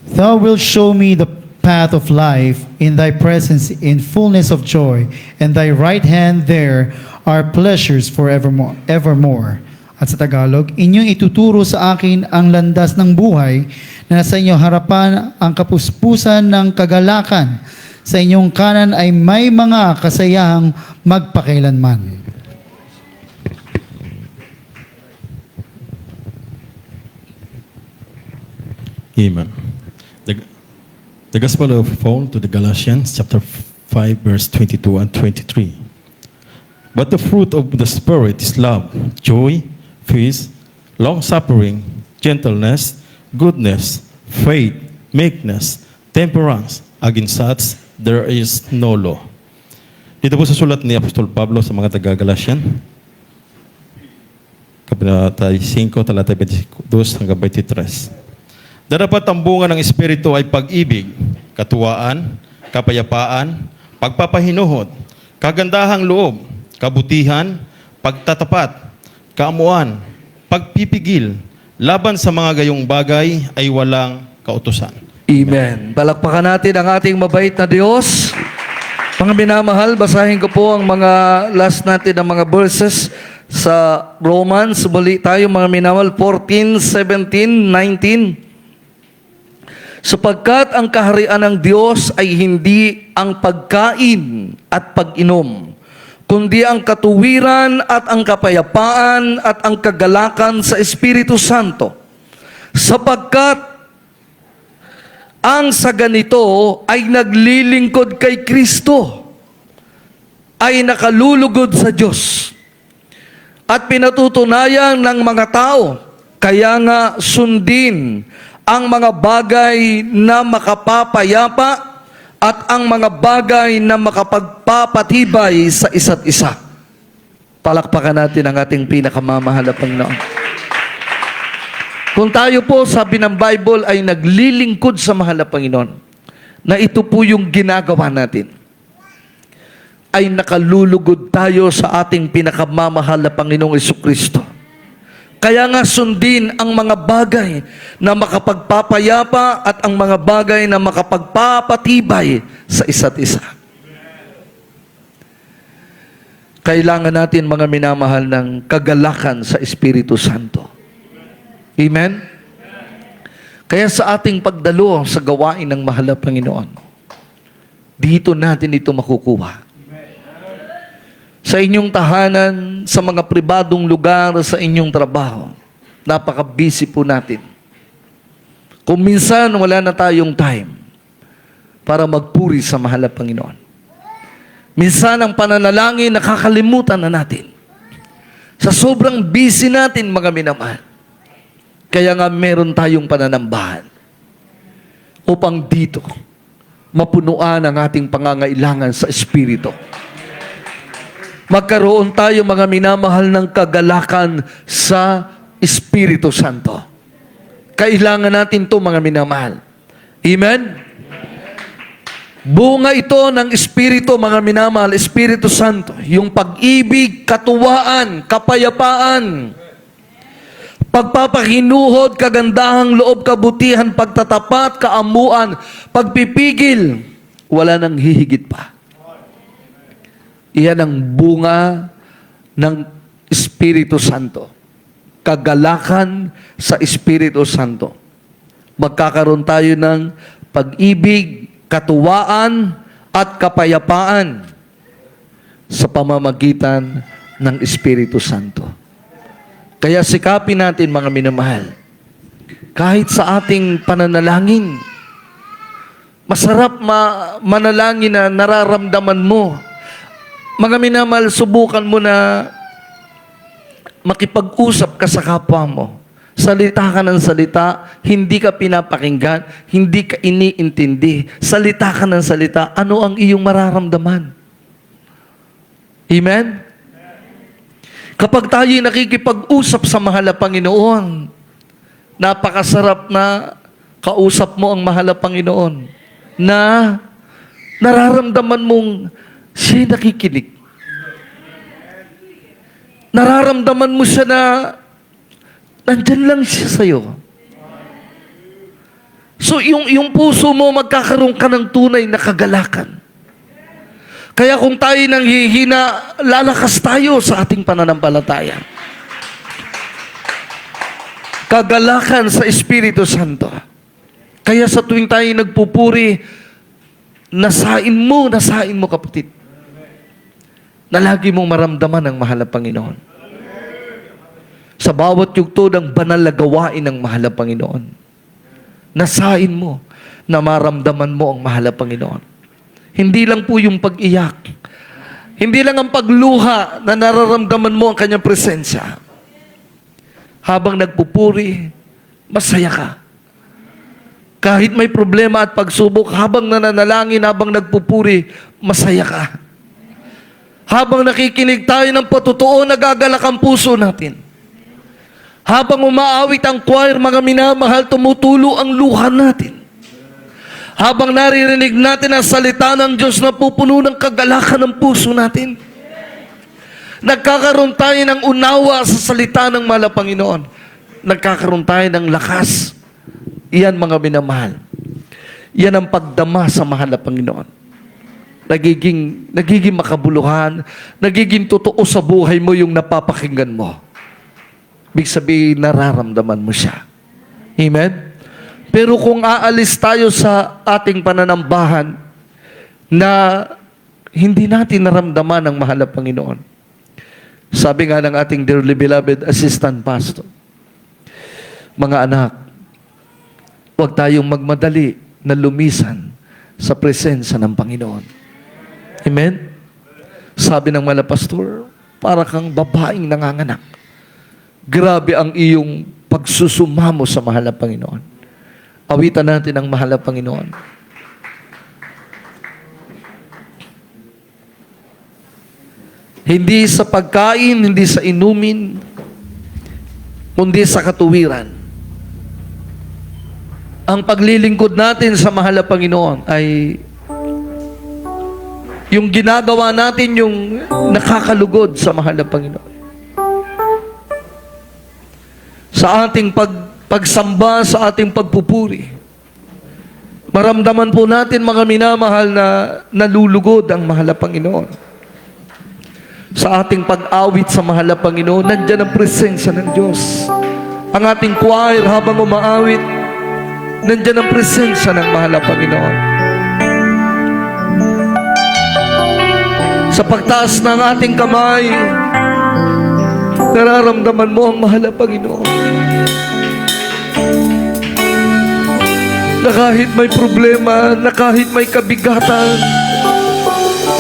Thou wilt show me the path of life, in thy presence in fullness of joy, and thy right hand there are pleasures forevermore. Evermore. At sa Tagalog, inyong ituturo sa akin ang landas ng buhay, na sa inyong harapan ang kapuspusan ng kagalakan. Sa inyong kanan ay may mga kasayahang magpakailanman. Amen. The Gospel of Paul to the Galatians, chapter 5, verse 22 and 23. But the fruit of the Spirit is love, joy, peace, long-suffering, gentleness, goodness, faith, meekness, temperance. Against such, there is no law. Dito po sa sulat ni Apostol Pablo sa mga taga-Galatian, Kapitalata 5, talata 22 hanggang 23. Darapat ang bunga ng Espiritu ay pag-ibig, katuwaan, kapayapaan, pagpapahinuhod, kagandahang loob, kabutihan, pagtatapat, kaamuan, pagpipigil, laban sa mga gayong bagay ay walang kautusan. Amen. Palakpakan natin ang ating mabait na Diyos. Mga minamahal, basahin ko po ang mga last natin ng mga verses sa Romans. Muli tayo, mga minamahal, 14, 17, 19. Sapagkat ang kaharian ng Diyos ay hindi ang pagkain at pag-inom, kundi ang katuwiran at ang kapayapaan at ang kagalakan sa Espiritu Santo. Sapagkat ang sa ganito ay naglilingkod kay Kristo ay nakalulugod sa Diyos at pinatutunayan ng mga tao. Kaya nga sundin ang mga bagay na makapapayapa at ang mga bagay na makapagpapatibay sa isa't isa. Palakpakan natin ang ating pinakamamahal na Panginoon. Kung tayo po, sabi ng Bible, ay naglilingkod sa mahal na Panginoon, na ito po yung ginagawa natin, ay nakalulugod tayo sa ating pinakamamahal na Panginoong Jesucristo. Kaya nga sundin ang mga bagay na makapagpapayapa at ang mga bagay na makapagpapatibay sa isa't isa. Kailangan natin, mga minamahal, ng kagalakan sa Espiritu Santo. Amen? Kaya sa ating pagdalo sa gawain ng mahal na Panginoon, dito natin ito makukuha. Sa inyong tahanan, sa mga pribadong lugar, sa inyong trabaho, napaka-busy po natin. Kung minsan wala na tayong time para magpuri sa mahal na Panginoon. Minsan ang pananalangin, nakakalimutan na natin. Sa sobrang busy natin, mga minamahal. Kaya nga meron tayong pananambahan upang dito mapunuan ang ating pangangailangan sa Espiritu. Magkaroon tayo, mga minamahal, ng kagalakan sa Espiritu Santo. Kailangan natin ito, mga minamahal. Amen? Bunga ito ng Espiritu, mga minamahal, Espiritu Santo. Yung pag-ibig, katuwaan, kapayapaan, pagpapahinuhod, kagandahang loob, kabutihan, pagtatapat, kaamuan, pagpipigil, wala nang hihigit pa. Iyan ang bunga ng Espiritu Santo. Kagalakan sa Espiritu Santo. Magkakaroon tayo ng pag-ibig, katuwaan, at kapayapaan sa pamamagitan ng Espiritu Santo. Kaya sikapin natin, mga minamahal, kahit sa ating pananalangin, masarap manalangin na nararamdaman mo. Mga minamahal, subukan mo na makipag-usap ka sa kapwa mo. Salita ka ng salita, hindi ka pinapakinggan, hindi ka iniintindi. Salita ka ng salita, ano ang iyong mararamdaman? Amen? Kapag tayo nakikipag-usap sa mahal na Panginoon, napakasarap na kausap mo ang mahal na Panginoon na nararamdaman mong siya'y nakikinig. Nararamdaman mo siya na nandyan lang siya sa'yo. So, yung puso mo, magkakaroon ka ng tunay na kagalakan. Kaya kung tayo nang hihina, lalakas tayo sa ating pananampalataya. Kagalakan sa Espiritu Santo. Kaya sa tuwing tayo nagpupuri, nasain mo kapatid, na lagi mong maramdaman ang mahal na Panginoon. Sa bawat yugto ng banal na gawain ng mahal na Panginoon, nasain mo na maramdaman mo ang mahal na Panginoon. Hindi lang po yung pag-iyak. Hindi lang ang pagluha na nararamdaman mo ang kanyang presensya. Habang nagpupuri, masaya ka. Kahit may problema at pagsubok, habang nananalangin, habang nagpupuri, masaya ka. Habang nakikinig tayo ng patotoo, nagagalak ang puso natin. Habang umaawit ang choir, mga minamahal, tumutulo ang luha natin. Habang naririnig natin ang salita ng Diyos na pupuno ng kagalakan ng puso natin. Nagkakaroon tayo ng unawa sa salita ng mahal na Panginoon. Nagkakaroon tayo ng lakas. Iyan, mga minamahal. Yan ang pagdama sa mahal na Panginoon. Nagiging makabuluhan, nagiging totoo sa buhay mo yung napapakinggan mo. Ibig sabihin, nararamdaman mo siya. Amen? Pero kung aalis tayo sa ating pananambahan na hindi natin naramdaman ang mahal na Panginoon, sabi nga ng ating dearly beloved assistant pastor, mga anak, huwag tayong magmadali na lumisan sa presensya ng Panginoon. Amen? Sabi ng mga pastor, para kang babaeng nanganganak. Grabe ang iyong pagsusumamo sa mahal na Panginoon. Awitan natin ang mahal na Panginoon. Hindi sa pagkain, hindi sa inumin, kundi sa katuwiran. Ang paglilingkod natin sa mahal na Panginoon ay yung ginagawa natin yung nakakalugod sa mahal na Panginoon. Sa ating pagsamba, sa ating pagpupuri, maramdaman po natin mga minamahal na nalulugod ang mahal na Panginoon. Sa ating pag-awit sa mahal na Panginoon, nandiyan ang presensya ng Diyos. Ang ating choir habang umaawit, nandiyan ang presensya ng mahal na Panginoon. Sa pagtaas ng ating kamay, nararamdaman mo ang mahal na Panginoon. Na kahit may problema, na kahit may kabigatan,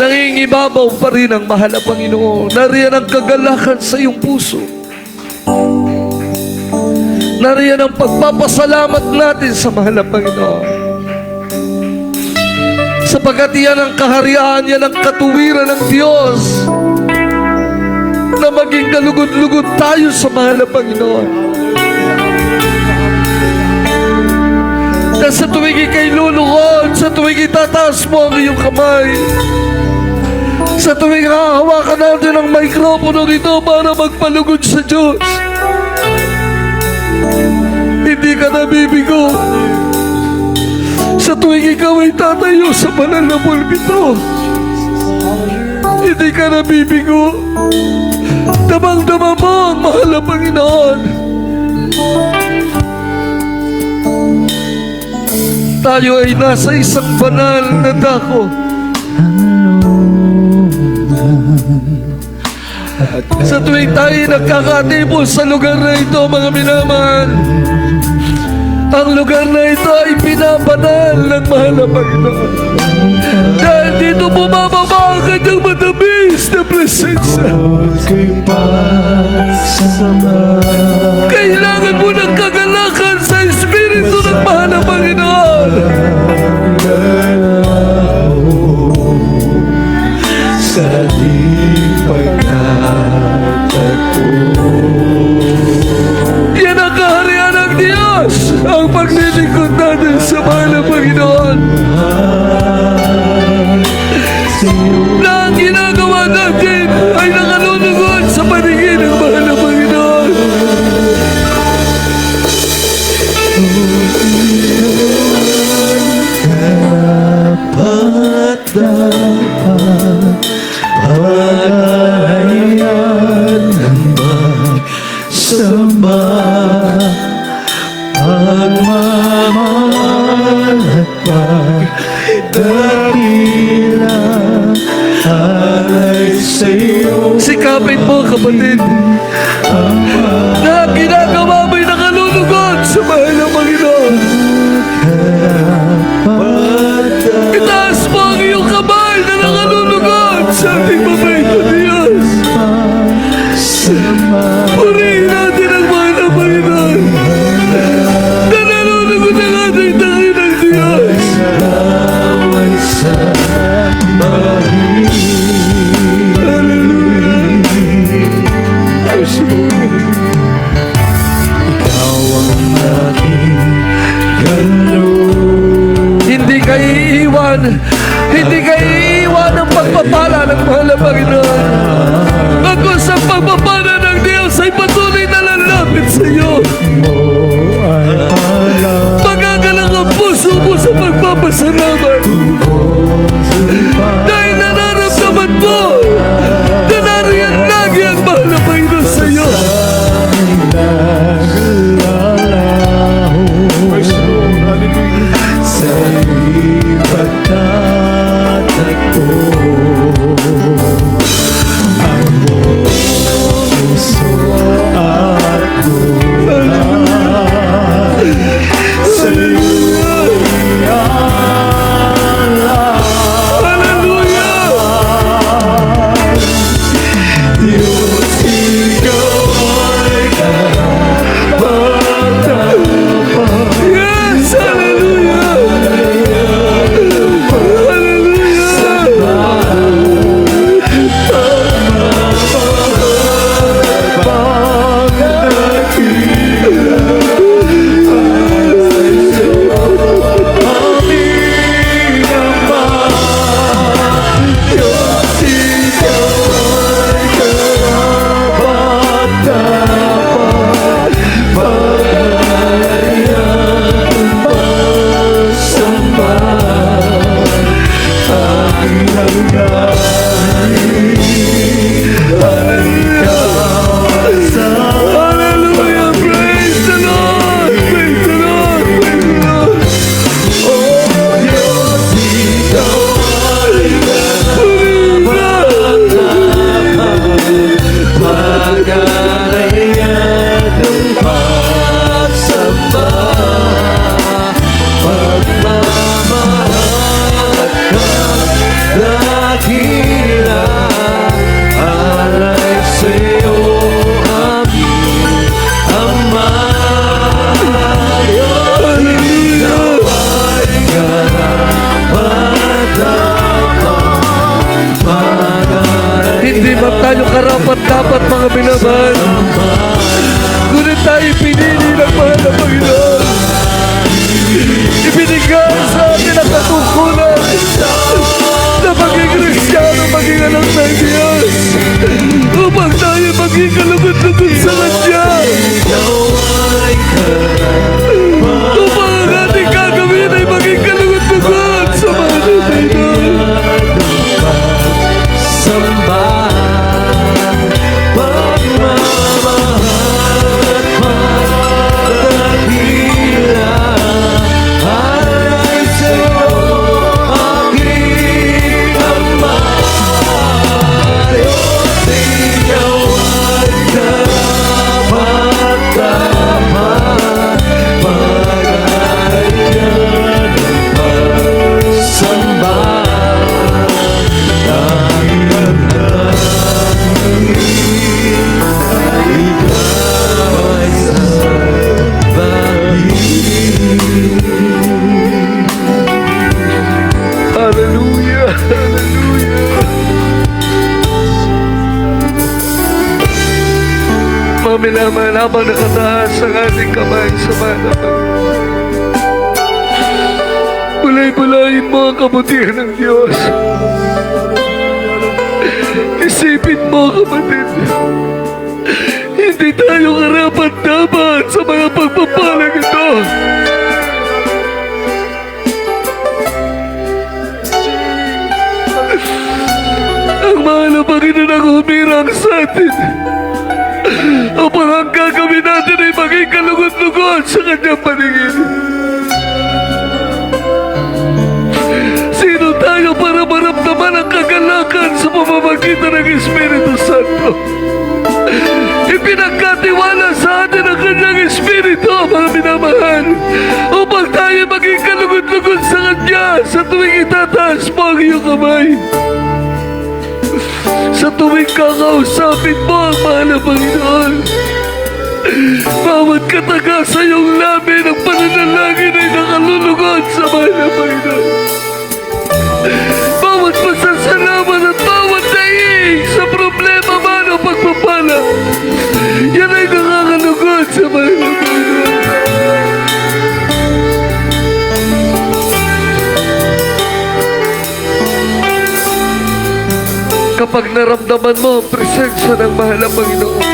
nangingibabaw pa rin ang mahal na Panginoon. Nariyan ang kagalakan sa iyong puso. Nariyan ang pagpapasalamat natin sa mahal na Panginoon. Sapagkat yan ang kaharian, yan ang katuwiran ng Diyos na maging kalugod-lugod tayo sa mahal na Panginoon. Na sa tuwing ika'y lulukod, sa tuwing itataas mo ang iyong kamay, sa tuwing hahawakan natin ang mikropono nito para magpalugod sa Diyos, hindi ka nabibigo. Sa tuwing ikaw ay tatayo sa banal na pulpito, hindi ka nabibigo. Damang-dama mo ang mahal na Panginoon. Tayo ay nasa isang banal na dako. Sa tuwing tayo nagkakatipos sa lugar na ito, mga minamahal, ang lugar na ito ay pinabanal ng mahal na Panginoon. Dahil dito bumababa ang kanyang matamis na presensya. Kailangan mo ng kagalakan sa Espiritu ng mahal na Panginoon. Sa di pagkatagpo, yan ang kaharian ng Diyos, ang paglilingkod natin sa mahal na Panginoon. Na ang ginagawa natin ay nakalulugod sa paningin ng mahal na Panginoon. Dapat paghahayan ng magsamba, pagmamahal at pagdakila ay sa'yo. Sikapin mo, kapatid, na ginagawa mo'y nakalulugod sa mahal ng Panginoon. Itaas mo ang iyong kamay na nakalulugod sa ating mabait na Diyos. Purihin natin ang mahal ng Panginoon na nalulugod ang ating tangin ng Diyos. Hindi ka iiwan ng pagpapala ng mahal na Panginoon. Bagkus ang pagpapala ng Diyos ay patuloy na lalapit sa iyo. Magagalang ang puso mo sa pagpapasalamat. Dahil nararamdaman mo na nariyan lagi ang mahal na Panginoon sa iyo. dakila, alay sa'yo aming Ama. Nawa'y karapat-dapat, Hindi man tayo karapat-dapat mga minamahal. Ngunit tayo pinili ng mahal na Panginoon. Ibinigay sa atin ang katungkulan na maging Kristiyano, maging anak ng Diyos, upang tayo maging kalugod-lugod sa Kanya. nawa'y Upang ang ating gagawin ay maging kalugod-lugod sa mahal na Panginoon. sambahan, pagmamahal, pagdakila, alay sa'yo aking Ama. Diyos, ikaw ay karapat-dapat, pag-arian at pagsambahan. Hallelujah! Hallelujah! Mga minamahal, habang nakataas ang ating kamay sa mahal na Panginoon, bulay-bulayin mo ang kabutihan ng Diyos. Isipin mo, kapatid, hindi tayo karapat-dapat sa mga pagpapalang ito. Ang mahal na Panginoon ang humirang sa atin upang ang gagawin natin ay maging kalugod-lugod sa Kanyang paningin. Sino tayo para maramdaman ang kagalakan sa pamamagitan ng Espiritu Santo? Ipinagkatiwala sa atin ang Kanyang Espiritu, mga minamahal, upang tayo maging kalugod-lugod sa Kanya sa tuwing itataas mo ang iyong kamay. Sa tuwing kakausapin mo ang mahal na Panginoon, bawat kataga sa iyong labi ng pananalangin ay nakalulugod sa mahal na Panginoon. Bawat pasasalamat at bawat daig sa problema man o pagpapala, yan ay nakakalugod sa mahal na Panginoon. Kapag naramdaman mo ang presensya ng mahal na Panginoon,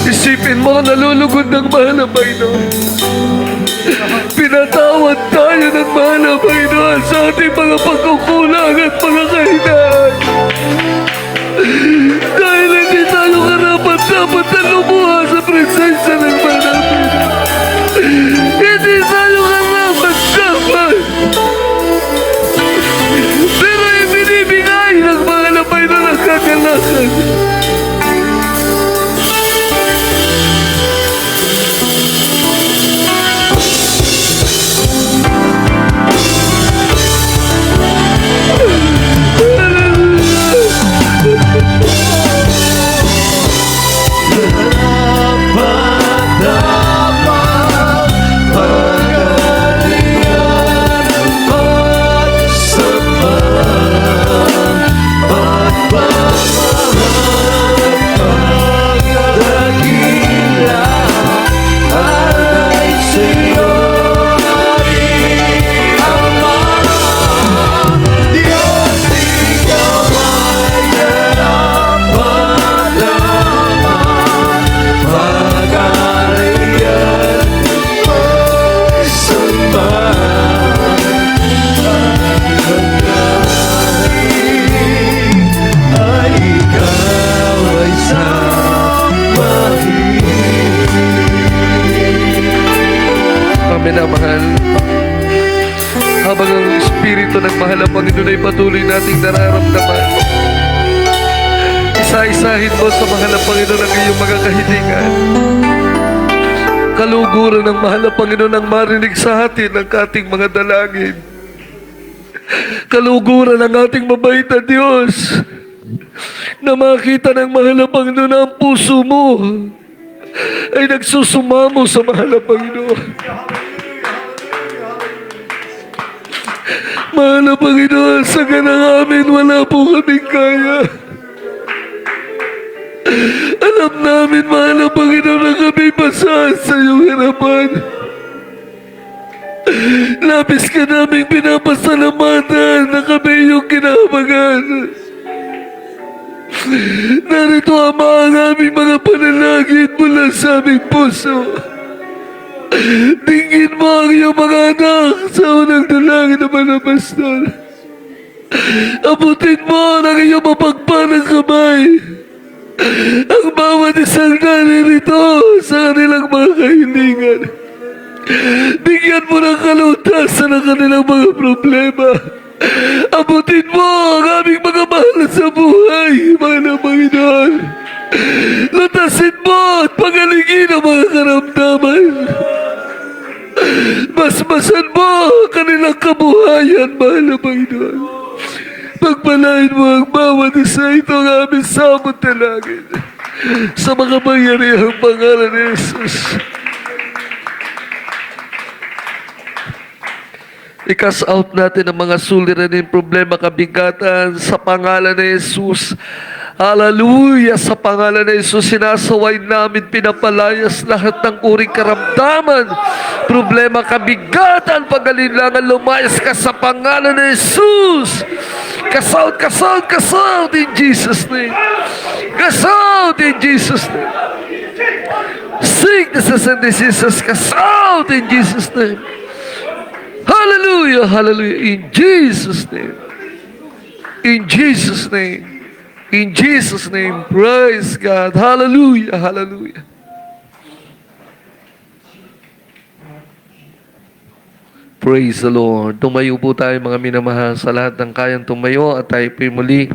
isipin mo nalulugod ng mahal na Panginoon. Pinatawad tayo ng mahal na Panginoon sa ating mga pagkukulang at mga kahinaan. Dahil hindi tayo karapat-dapat na lumuha sa presensya ng mahal na Panginoon. Hindi tayo karapat-dapat. Pero ibinibigay ng mahal na Panginoon ang kagalakan. Minamahal, habang ang Espiritu ng mahal na Panginoon ay patuloy nating nararamdaman, isa-isahin mo sa mahal na Panginoon ang iyong mga kahilingan. Kaluguran ng mahal na Panginoon ang marinig sa atin ng ating mga dalangin. Kaluguran ng ating mabait na Diyos na makita ng mahal na Panginoon na ang puso mo ay nagsusumamo sa mahal na Panginoon. Mahal na Panginoon, sa ganang amin, wala po kaming kaya. Alam namin, mahal na Panginoon, na kami pasahan sa iyong harapan. Labis ka naming pinapasalamatan na kami iyong kinahabagan. Narito, Ama, ang aming mga panalangin mula sa aming puso. Tingin mo ang iyong mga anak sa unang dalangin naman ng pastor. Abutin mo ng iyong mapagpalang kamay ang bawat isang naririto sa kanilang mga kahilingan. Bigyan mo ng kalutasan ang kanilang mga problema. Abutin mo ang aming mga mahal sa buhay, mahal na Panginoon. Lutasin mo at pagalingin ang mga karamdaman. Basbasan mo ang kanilang kabuhayan, mahal na Panginoon. Pagpalain mo ang bawat isa, ito ang aming samot talangin. Sa mga mangyarihang pangalan ni Jesus. I-cast out natin ang mga suliranin, problema, kabigatan sa pangalan ni Jesus. Hallelujah! Sa pangalan ni Jesus, sinasaway namin, pinapalayas lahat ng uring karamdaman, problema, kabigatan, pag-alinlangan, lumayas ka sa pangalan ni Jesus. Cast out, cast out, cast out in Jesus' name. Cast out in Jesus' name. Sicknesses and diseases, cast out in Jesus' name. Hallelujah, hallelujah. In Jesus' name. In Jesus' name. In Jesus' name. Praise God. Hallelujah, hallelujah. Praise the Lord. Tumayo po tayo mga minamahal sa lahat ng kayang tumayo at tayo po muli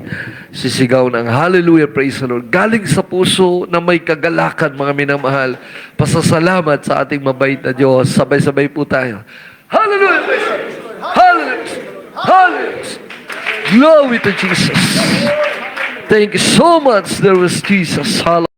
sisigaw ng hallelujah, praise the Lord. Galing sa puso na may kagalakan mga minamahal. Pasasalamat sa ating mabait na Diyos. Sabay-sabay po tayo. Hallelujah! Hallelujah! Hallelujah! Glory to Jesus! Thank you so much. There was Jesus. Hallelujah.